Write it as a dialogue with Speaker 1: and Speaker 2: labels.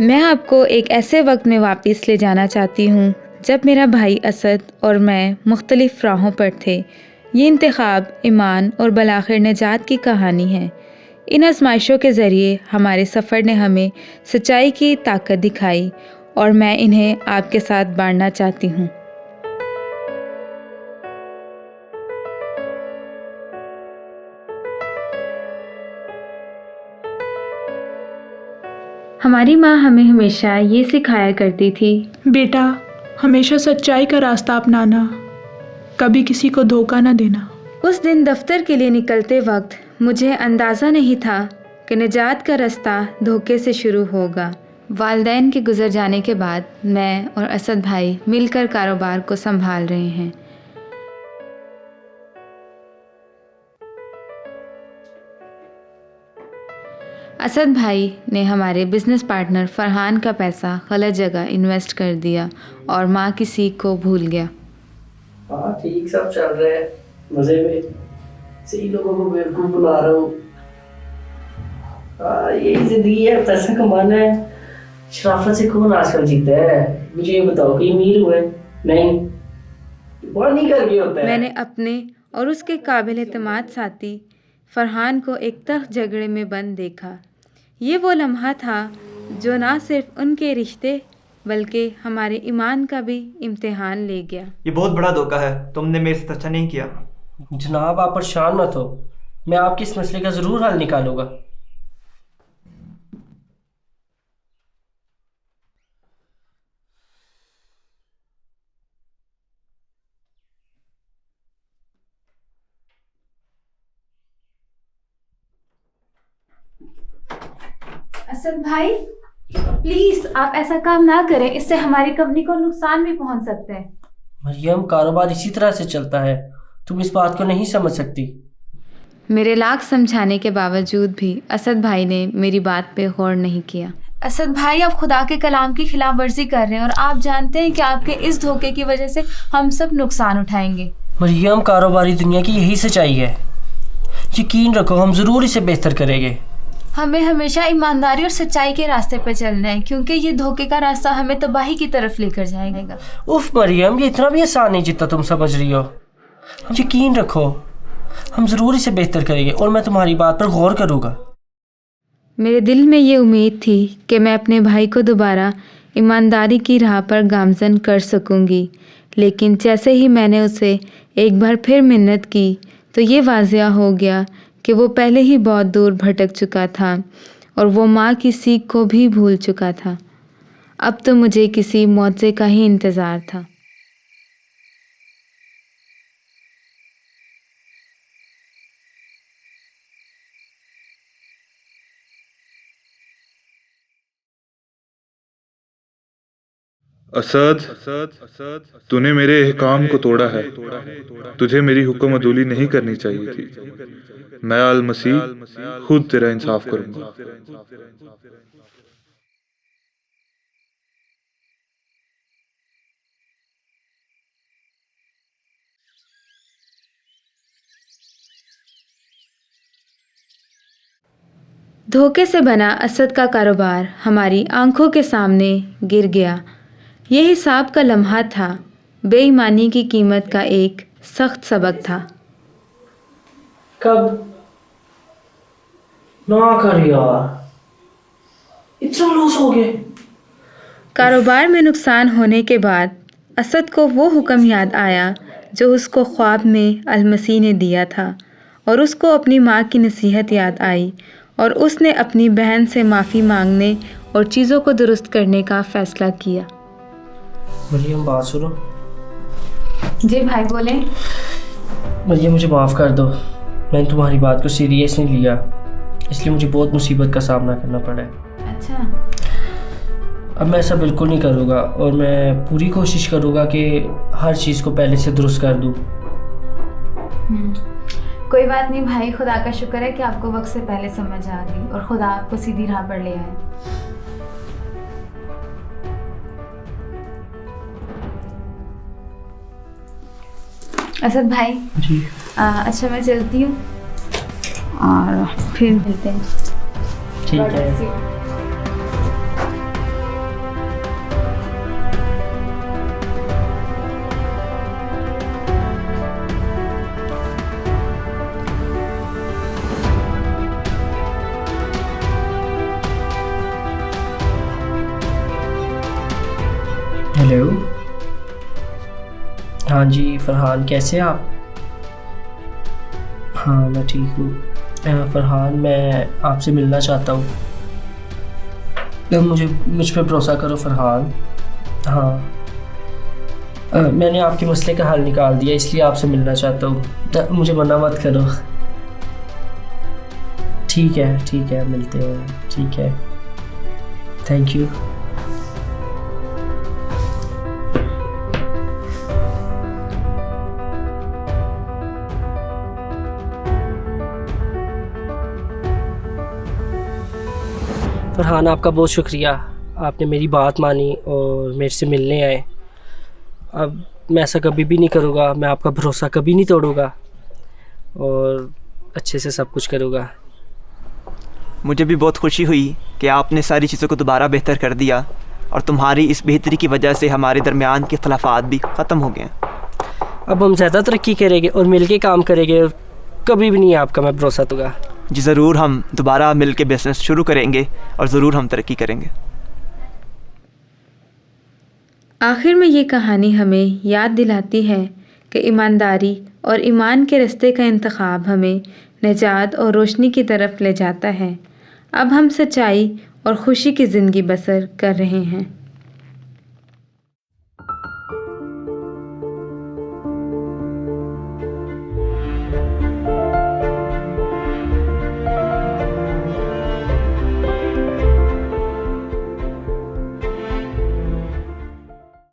Speaker 1: मैं आपको एक ऐसे वक्त में वापस ले जाना चाहती हूँ जब मेरा भाई असद और मैं मुख्तलिफ़ राहों पर थे। ये इंतखाब ईमान और बलाखिर निजात की कहानी है। इन आजमाइशों के ज़रिए हमारे सफ़र ने हमें सच्चाई की ताकत दिखाई और मैं इन्हें आपके साथ बांटना चाहती हूँ। हमारी माँ हमें हमेशा ये सिखाया करती थी,
Speaker 2: बेटा, हमेशा सच्चाई का रास्ता अपनाना, कभी किसी को धोखा न देना।
Speaker 1: उस दिन दफ्तर के लिए निकलते वक्त मुझे अंदाज़ा नहीं था कि निजात का रास्ता धोखे से शुरू होगा। वालिदैन के गुजर जाने के बाद मैं और असद भाई मिलकर कारोबार को संभाल रहे हैं। असद भाई ने हमारे बिजनेस पार्टनर फरहान का पैसा गलत जगह इन्वेस्ट कर दिया और माँ की सीख को भूल गया।
Speaker 3: हाँ ठीक, सब चल रहा है मजे में। सही लोगों को बेवकूफ बना रहा हूँ। यही जिंदगी है, पैसा कमाना है। शराफत से कौन आजकल जीता है? मुझे ये बताओ कि अमीर हुए? नहीं, बहुत नहीं कर गया होता है।
Speaker 1: मैंने अपने और उसके काबिल एतमाद साथी फरहान को एक तख्त झगड़े में बंद देखा। ये वो लम्हा था जो ना सिर्फ उनके रिश्ते बल्कि हमारे ईमान का भी इम्तिहान ले गया।
Speaker 4: ये बहुत बड़ा धोखा है, तुमने मेरे साथ अच्छा नहीं किया।
Speaker 3: जनाब, आप परेशान मत हो, मैं आपके इस मसले का ज़रूर हल निकालूंगा।
Speaker 5: असद भाई, प्लीज आप ऐसा काम ना करें, इससे हमारी कंपनी को नुकसान भी पहुंच सकते हैं।
Speaker 3: मरियम, कारोबार इसी तरह से चलता है, तुम इस बात को नहीं समझ सकती।
Speaker 1: मेरे लाख समझाने के बावजूद भी असद भाई ने मेरी बात पे गौर नहीं किया।
Speaker 5: असद भाई, आप खुदा के कलाम की खिलाफ वर्जी कर रहे हैं और आप जानते हैं कि आपके इस धोखे की वजह से हम सब नुकसान उठाएंगे।
Speaker 3: मरियम, कारोबारी दुनिया की यही सच्चाई है। यकीन रखो, हम ज़रूर इसे बेहतर करेंगे।
Speaker 5: हमें हमेशा ईमानदारी और सच्चाई के रास्ते पर चलना है, क्योंकि ये धोखे का रास्ता हमें तबाही की तरफ लेकर जाएगा।
Speaker 3: उफ मरियम, ये इतना भी आसान नहीं जितना तुम समझ रही हो। यकीन रखो, हम ज़रूर इसे बेहतर करेंगे और मैं तुम्हारी बात पर गौर करूँगा।
Speaker 1: मेरे दिल में ये उम्मीद थी कि मैं अपने भाई को दोबारा ईमानदारी की राह पर गामज़न कर सकूंगी, लेकिन जैसे ही मैंने उसे एक बार फिर मिन्नत की तो ये वाज़िया हो गया कि वो पहले ही बहुत दूर भटक चुका था और वो माँ की सीख को भी भूल चुका था। अब तो मुझे किसी मौज़े का ही इंतज़ार था।
Speaker 6: असद, तूने मेरे एहकाम को तोड़ा है। तुझे मेरी हुक्म अदूली नहीं करनी चाहिए थी। मैं अल मसीह खुद तेरा इंसाफ करूंगा।
Speaker 1: धोखे से बना असद का कारोबार हमारी आंखों के सामने गिर गया। ये हिसाब का लम्हा था, बेईमानी की कीमत का एक सख्त सबक था।
Speaker 3: कब ना कर यार, इतना लॉस हो गया।
Speaker 1: कारोबार में नुकसान होने के बाद असद को वो हुक्म याद आया जो उसको ख्वाब में अलमसीह ने दिया था और उसको अपनी माँ की नसीहत याद आई और उसने अपनी बहन से माफ़ी मांगने और चीज़ों को दुरुस्त करने का फ़ैसला किया।
Speaker 3: मरियम, बात सुनो।
Speaker 5: जी भाई, बोले।
Speaker 3: मरियम, मुझे माफ़ कर दो, मैंने तुम्हारी बात को सीरियस नहीं लिया, इसलिए मुझे बहुत मुसीबत का सामना करना पड़ा है।
Speaker 5: अच्छा।
Speaker 3: अब मैं ऐसा बिल्कुल नहीं करूँगा और मैं पूरी कोशिश करूँगा कि हर चीज़ को पहले से दुरुस्त कर दूँ।
Speaker 5: कोई बात नहीं भाई, खुदा का शुक्र है कि आपको वक्त से पहले समझ आ गई और खुदा आपको सीधी राह पर ले आए। असद भाई
Speaker 3: जी।
Speaker 5: अच्छा, मैं चलती हूँ और फिर मिलते हैं।
Speaker 3: ठीक है। हेलो, हाँ जी फरहान, कैसे हैं आप? हाँ मैं ठीक हूँ। फरहान, मैं आपसे मिलना चाहता हूँ। मुझ पर भरोसा करो फरहान। हाँ, मैंने आपके मसले का हल निकाल दिया, इसलिए आपसे मिलना चाहता हूँ। मुझे मना मत करो। ठीक है, मिलते हैं। ठीक है, थैंक यू। फरहान, आपका बहुत शुक्रिया, आपने मेरी बात मानी और मेरे से मिलने आए। अब मैं ऐसा कभी भी नहीं करूँगा, मैं आपका भरोसा कभी नहीं तोड़ूँगा और अच्छे से सब कुछ करूँगा।
Speaker 4: मुझे भी बहुत खुशी हुई कि आपने सारी चीज़ों को दोबारा बेहतर कर दिया और तुम्हारी इस बेहतरी की वजह से हमारे दरमियान के खिलाफात भी ख़त्म हो गए।
Speaker 3: अब हम ज़्यादा तरक्की करेंगे और मिल के काम करेंगे और कभी भी नहीं आपका मैं भरोसा दूँगा।
Speaker 4: जी ज़रूर, हम दोबारा मिल के बिज़नेस शुरू करेंगे और ज़रूर हम तरक्की करेंगे।
Speaker 1: आखिर में ये कहानी हमें याद दिलाती है कि ईमानदारी और ईमान के रास्ते का इंतखाब हमें निजात और रोशनी की तरफ ले जाता है। अब हम सच्चाई और खुशी की ज़िंदगी बसर कर रहे हैं।